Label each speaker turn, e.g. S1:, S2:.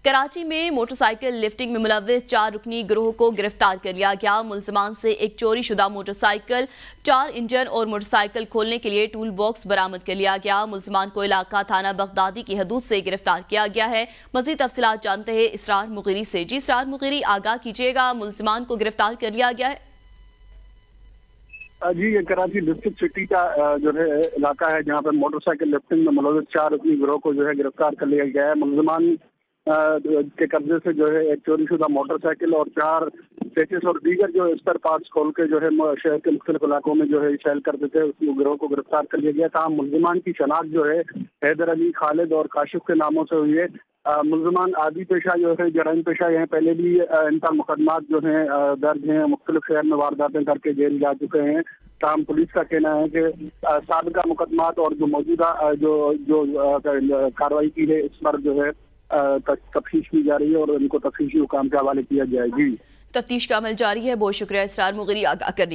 S1: کراچی میں motor cycle lifting میں ملوث 4 رکنی گروہ کو گرفتار کر لیا گیا۔ ملزمان سے ایک چوری شدہ موٹر سائیکل، 4 انجن اور موٹر سائیکل کھولنے کے لیے ٹول باکس برآمد کر لیا گیا۔ ملزمان کو علاقہ تھانہ بغدادی کی حدود سے گرفتار کیا گیا ہے۔ مزید تفصیلات جانتے ہیں اسرار مغیری سے۔ جی اسرار مغیری، آگاہ کیجیے گا، ملزمان کو گرفتار کر لیا گیا ہے؟
S2: جی، یہ کراچی ڈسٹرکٹ سٹی کا جو ہے علاقہ ہے جہاں پر موٹر سائیکل لفٹنگ میں ملوث 4 رکنی گروہ کو جو ہے گرفتار کر لیا گیا ہے۔ ملزمان کے قبضے سے جو ہے ایک چوری شدہ موٹر سائیکل اور 4 پیچز اور دیگر جو اسپیئر پارٹس کھول کے جو ہے شہر کے مختلف علاقوں میں جو ہے سیل کرتے تھے، اس گروہ کو گرفتار کر لیا گیا تھا۔ ملزمان کی شناخت جو ہے حیدر علی، خالد اور کاشف کے ناموں سے ہوئی ہے۔ ملزمان عادی پیشہ جو ہے جرائم پیشہ ہیں، پہلے بھی ان پر مقدمات جو ہیں درج ہیں، مختلف شہر میں وارداتیں کر کے جیل جا چکے ہیں۔ تاہم پولیس کا کہنا ہے کہ سابقہ مقدمات اور جو موجودہ جو کارروائی کی ہے اس پر جو ہے تفتیش کی جا رہی ہے اور ان کو تفتیشی حکام کے حوالے کیا جائے گی۔
S1: تفتیش کا عمل جاری ہے۔ بہت شکریہ اسرار مغیری آگاہ کرنے کی۔